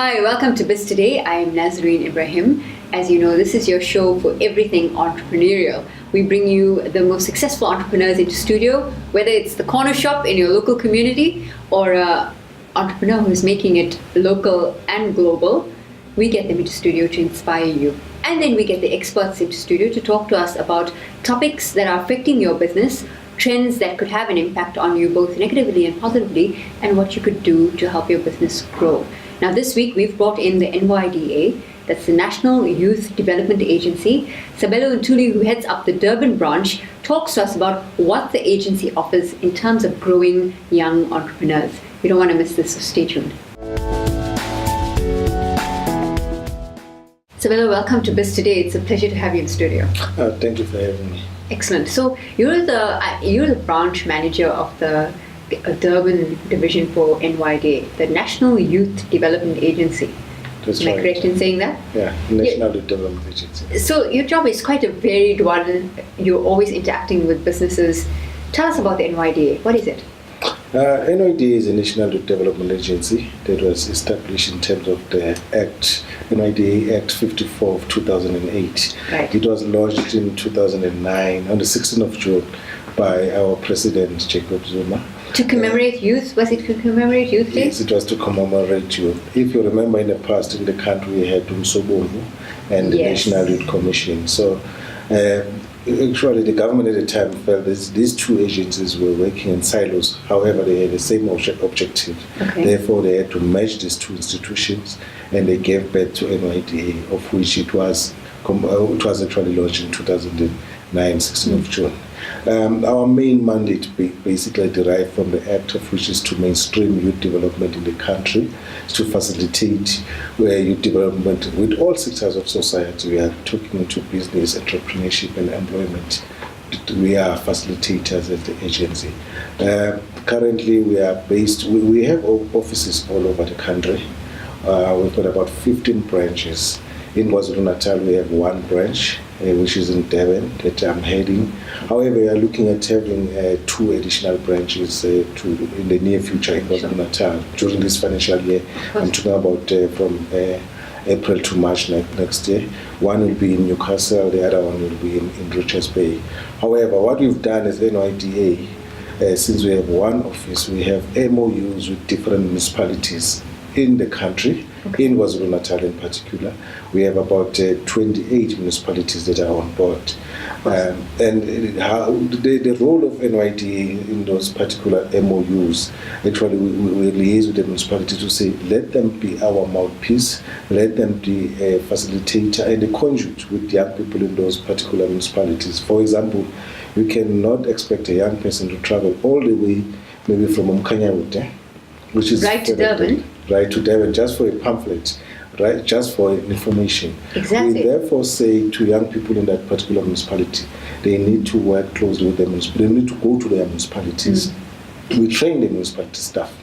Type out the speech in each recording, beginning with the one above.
Hi, welcome to Biz Today. I am Nazareen Ebrahim. As you know, this is your show for everything entrepreneurial. We bring you the most successful entrepreneurs into studio, whether it's the corner shop in your local community or an entrepreneur who's making it local and global. We get them into studio to inspire you. And then we get the experts into studio to talk to us about topics that are affecting your business, trends that could have an impact on you both negatively and positively, and what you could do to help your business grow. Now this week we've brought in the NYDA, that's the National Youth Development Agency. Sabelo Ntuli, who heads up the Durban branch, talks to us about what the agency offers in terms of growing young entrepreneurs. You don't want to miss this, so stay tuned. Sabelo, welcome to Biz Today. It's a pleasure to have you in the studio. Thank you for having me. Excellent. So you're the branch manager of the Durban division for NYDA, the National Youth Development Agency. That's Am I correct in saying that? Yeah, National Youth Development Agency. So your job is quite a varied one. You're always interacting with businesses. Tell us about the NYDA. What is it? NYDA is a National Youth Development Agency that was established in terms of the Act, NYDA Act 54 of 2008. Right. It was launched in 2009 on the 16th of June by our President, Jacob Zuma. To commemorate youth? Was it to commemorate Youth Day? Yes, it was to commemorate youth. If you remember, in the past in the country we had Umsobomvu and the National Youth Commission. So actually the government at the time felt these two agencies were working in silos. However, they had the same objective. Okay. Therefore, they had to merge these two institutions, and they gave birth to NYDA, of which it was actually launched in 2009, 16th of June. Our main mandate basically derived from the Act, of which is to mainstream youth development in the country, to facilitate youth development with all sectors of society. We are talking into business, entrepreneurship and employment. We are facilitators at the agency. Currently we are based, we have offices all over the country. We've got about 15 branches. In KwaZulu-Natal we have one branch, which is in Durban, that I'm heading. However, we are looking at having two additional branches in the near future in KwaZulu-Natal during this financial year. I'm talking about from April to March next year. One will be in Newcastle, the other one will be in Richards Bay. However, what we've done as NYDA, since we have one office, we have MOUs with different municipalities in the country. Okay. In KwaZulu-Natal in particular, we have about 28 municipalities that are on board. And the role of NYDA in those particular MOUs, actually we liaise with the municipality to say, let them be our mouthpiece, let them be a facilitator and a conduit with young people in those particular municipalities. For example, you cannot expect a young person to travel all the way, maybe from Umkanyawute, which is right to Durban. Right to Durban, just for a pamphlet, right, just for information. Exactly. We therefore say to young people in that particular municipality, they need to work closely with them. They need to go to their municipalities. We train the municipality staff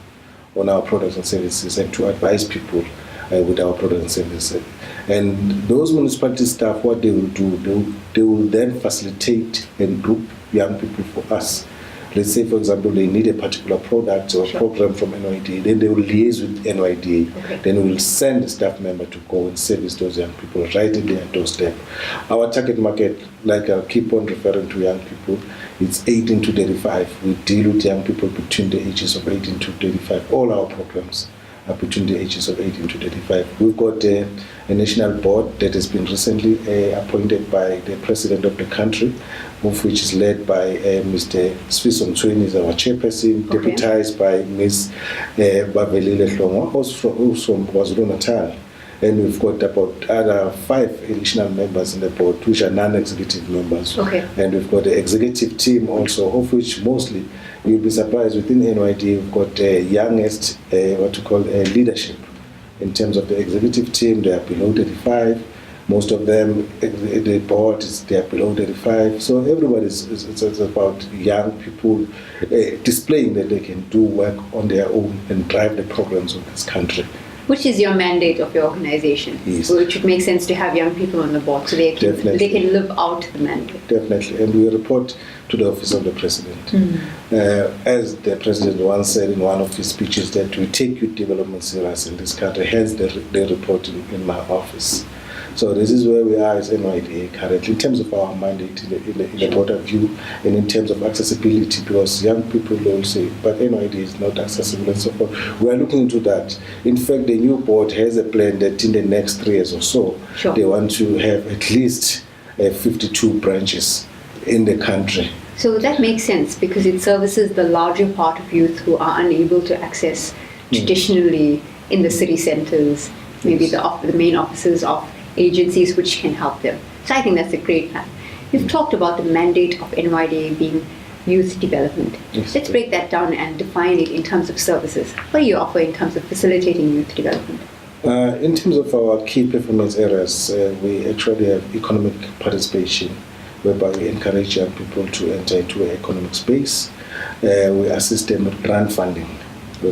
on our products and services and to advise people with our products and services. And those municipality staff, what they will do, they will then facilitate and group young people for us. Let's say, for example, they need a particular product or program from NYDA, then they will liaise with NYDA. Okay. Then we will send a staff member to go and service those young people right in their doorstep. Our target market, like I keep on referring to young people, it's 18 to 35. We deal with young people between the ages of 18 to 35. All our programs are between the ages of 18 to 35. We've got a national board that has been recently appointed by the president of the country, of which is led by Mr. Ntuli, is our chairperson, deputized by Ms. Bavelile Hlongwa, who's from KwaZulu-Natal. And we've got about other 5 additional members in the board, which are non-executive members. Okay. And we've got the executive team also, of which mostly, you'll be surprised, within NYD, we've got the youngest, leadership. In terms of the executive team, they are below 35. Most of them, the board, they are below 35. So everybody it's about young people displaying that they can do work on their own and drive the programs of this country. Which is your mandate of your organization? Yes. So it should make sense to have young people on the board so they can live out the mandate. Definitely, and we report to the office of the president. As the president once said in one of his speeches, that we take youth development serious in this country, hence they report in my office. So this is where we are as NYDA currently in terms of our mandate in the broader view, and in terms of accessibility, because young people will say, but NYDA is not accessible and so forth. We are looking into that. In fact, the new board has a plan that in the next 3 years or so, they want to have at least 52 branches in the country. So that makes sense because it services the larger part of youth who are unable to access traditionally in the city centers, maybe the main offices of agencies which can help them. So I think that's a great plan. You've talked about the mandate of NYDA being youth development. Yes. Let's break that down and define it in terms of services. What do you offer in terms of facilitating youth development? In terms of our key performance areas, we actually have economic participation, whereby we encourage young people to enter into an economic space. We assist them with grant funding.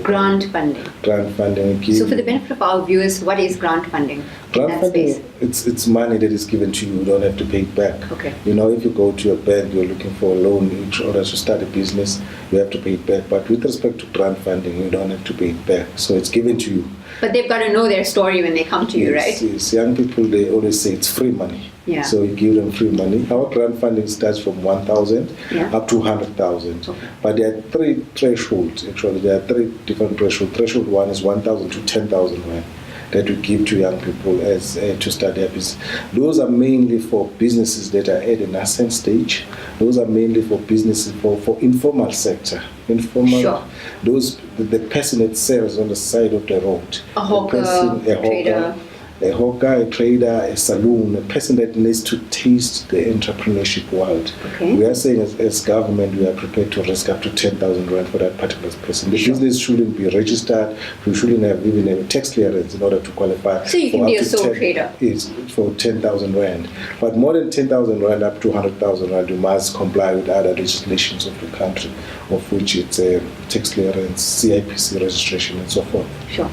Grant funding. Grant funding. So for the benefit of our viewers, what is grant funding? Grant funding, it's money that is given to you. You don't have to pay it back. Okay. You know, if you go to a bank, you're looking for a loan in order to start a business, you have to pay it back. But with respect to grant funding, you don't have to pay it back. So it's given to you. But they've got to know their story when they come to you, right? Yes. Young people, they always say it's free money. Yeah. So you give them free money. Our grant funding starts from 1,000 up to 100,000. Okay. But there are 3 thresholds, actually. There are 3 different thresholds. Threshold 1 is 1,000 to 10,000 rand that we give to young people as to start their business. Those are mainly for businesses that are at a nascent stage. Those are mainly for businesses for informal sector. Informal, the person that sells on the side of the road. A hawker, trader. A hawker, a trader, a saloon, a person that needs to taste the entrepreneurship world. Okay. We are saying as government, we are prepared to risk up to 10,000 rand for that particular person. The business shouldn't be registered. We shouldn't have even a tax clearance in order to qualify. So you can be a sole trader. It's for 10,000 rand. But more than 10,000 rand up to 100,000 rand, you must comply with other legislations of the country, of which it's a tax clearance, CIPC registration, and so forth. Sure.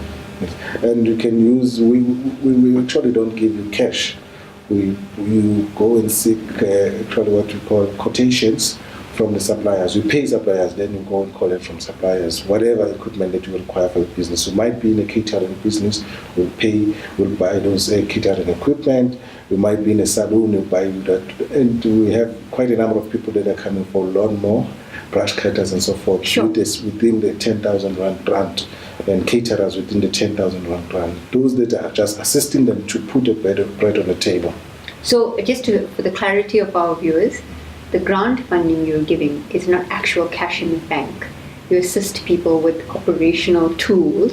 And you can use, we actually don't give you cash. You go and seek actually what we call quotations from the suppliers. We pay suppliers, then you go and collect from suppliers whatever equipment that you require for the business. You might be in a catering business, we'll buy those catering equipment. You might be in a saloon, you buy that. And we have quite a number of people that are coming for lawnmower, brush cutters and so forth. Sure. Within the 10,000 rand grant, and caterers within the 10,000 rand grant. Those that are just assisting them to put a bread on the table. So just for the clarity of our viewers, the grant funding you're giving is not actual cash in the bank. You assist people with operational tools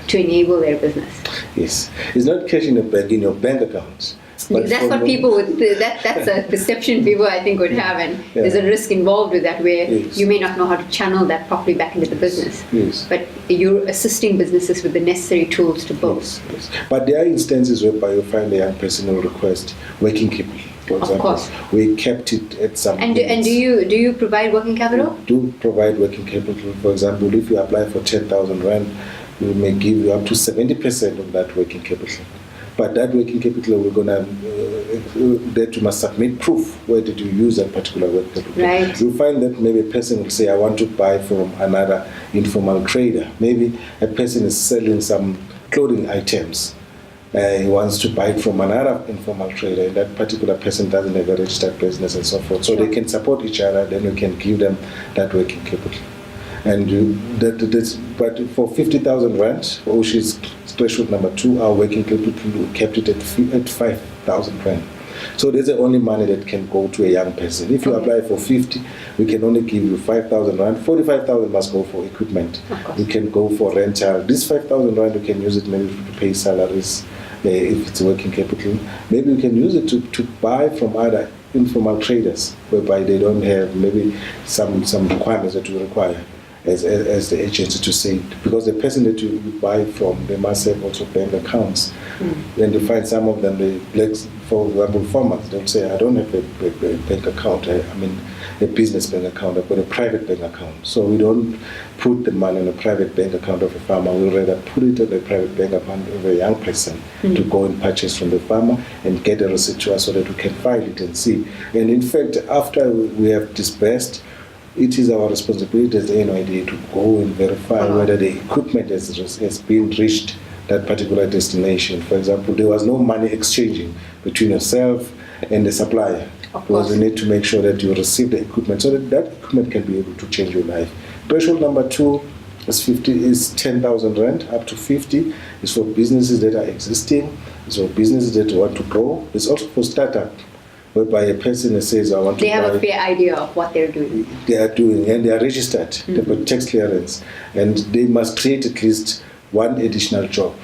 to enable their business. Yes. It's not cash in the bank, in your bank account. That's what people would, that's a perception people I think would have, and there's a risk involved with that where you may not know how to channel that properly back into the business. Yes. But you're assisting businesses with the necessary tools to build. Yes. But there are instances whereby you find a young person will request working capital. For example, of course. We kept it at some And do you provide working capital? We do provide working capital. For example, if you apply for 10,000 rand, we may give you up to 70% of that working capital. But that working capital, we're going to, that you must submit proof. Where did you use that particular working capital? Right. You'll find that maybe a person will say, I want to buy from another informal trader. Maybe a person is selling some clothing items. He wants to buy it from another informal trader, and that particular person doesn't have a registered business and so forth. So they can support each other, then we can give them that working capital. And but for 50,000 rand, which is threshold number 2, our working capital, we kept it at 5,000 rand. So there's the only money that can go to a young person. If you apply for 50, we can only give you 5,000 rand. 45,000 must go for equipment. You can go for rental. This 5,000 rand, you can use it maybe to pay salaries if it's working capital. Maybe you can use it to buy from other informal traders, whereby they don't have maybe some requirements that you require. as the agency to say, because the person that you buy from, they must have also bank accounts. And you find some of them, for example, farmers, they'll say, I don't have a bank account, I mean a business bank account, I've got a private bank account. So we don't put the money in a private bank account of a farmer, we rather put it in a private bank account of a young person to go and purchase from the farmer and get a receipt to us so that we can file it and see. And in fact, after we have disbursed, it is our responsibility as the NYDA to go and verify whether the equipment has been reached that particular destination. For example, there was no money exchanging between yourself and the supplier, because we need to make sure that you receive the equipment so that equipment can be able to change your life. Threshold number 2 is 10,000 rand, up to 50 is for businesses that are existing, it's for businesses that want to grow, it's also for startup, whereby a person says, I want to buy. They have a fair idea of what they're doing. They are doing, and they are registered. They've got tax clearance, and they must create at least one additional job,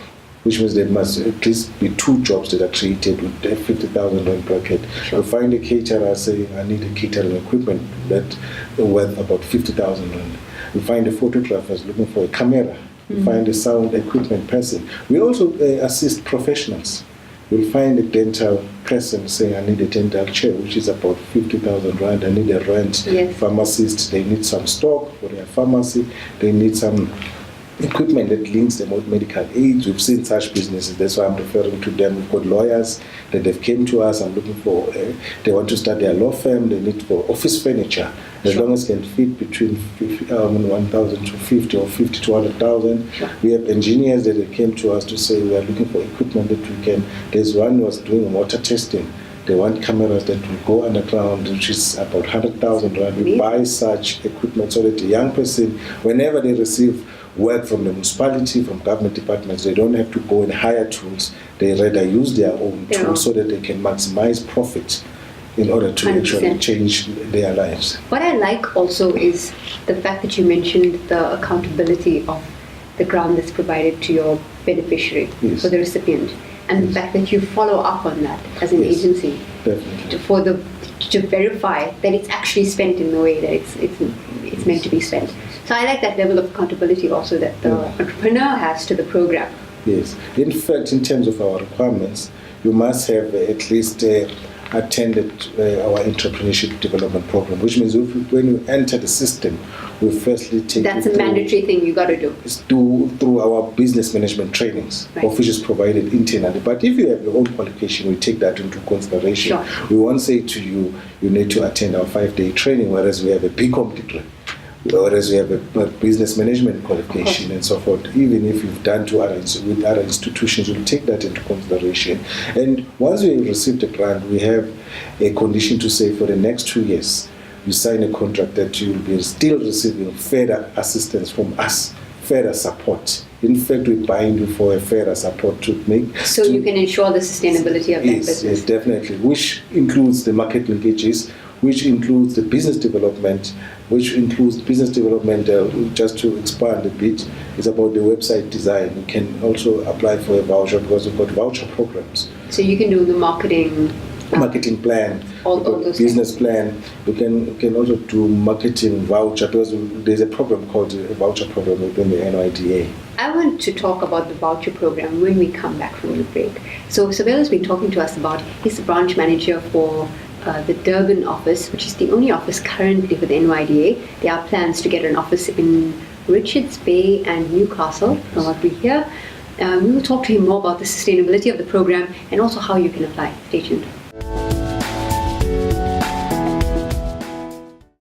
which means there must at least be 2 jobs that are created with a 50,000 rand bracket. Sure. You find a caterer saying, I need a catering equipment that worth about 50,000 rand. You find a photographer looking for a camera. You find a sound equipment person. We also assist professionals. You'll find a dental person saying, I need a dental chair, which is about 50,000 rand. I need a rent. Yes. Pharmacists, they need some stock for their pharmacy. They need some equipment that links them with medical aids. We've seen such businesses. That's why I'm referring to them. We've got lawyers that they've came to us. I'm looking for, they want to start their law firm. They need for office furniture. As long as it can fit between 1,000 to 50 or 50 to 100,000. Sure. We have engineers that they came to us to say we are looking for equipment that we can. There's one who was doing water testing. They want cameras that will go underground, which is about 100,000 rand. We buy such equipment so that the young person, whenever they receive work from the municipality, from government departments, they don't have to go and hire tools. They rather use their own tools so that they can maximize profit in order to 100%. Actually change their lives. What I like also is the fact that you mentioned the accountability of the grant that's provided to your beneficiary, for the recipient, and the fact that you follow up on that as an agency. Definitely. To verify that it's actually spent in the way that it's meant to be spent. So I like that level of accountability also that the entrepreneur has to the program. Yes. In fact, in terms of our requirements, you must have at least attended our entrepreneurship development program, which means when you enter the system, we firstly take that's a mandatory thing you got to do. It's through our business management trainings, which is provided internally. But if you have your own qualification, we take that into consideration. Sure. We won't say to you, you need to attend our 5-day training, whereas we have a BCom degree, whereas we have a business management qualification and so forth. Even if you've done with other institutions, we'll take that into consideration. And once we receive the grant, we have a condition to say for the next 2 years, you sign a contract that you will be still receiving further assistance from us, further support. In fact, we bind you for a further support to make... So you can ensure the sustainability of that business. Yes, definitely, which includes the market linkages, which includes the business development, just to expand a bit, is about the website design. You can also apply for a voucher because we've got voucher programs. So you can do the marketing plan, all those business plan. You can also do marketing voucher because there's a program called a voucher program within the NYDA. I want to talk about the voucher program when we come back from the break. So Sabelo has been talking to us about, he's the branch manager for the Durban office, which is the only office currently with the NYDA. There are plans to get an office in Richards Bay and Newcastle, from what we hear. We will talk to him more about the sustainability of the program and also how you can apply. Stay tuned.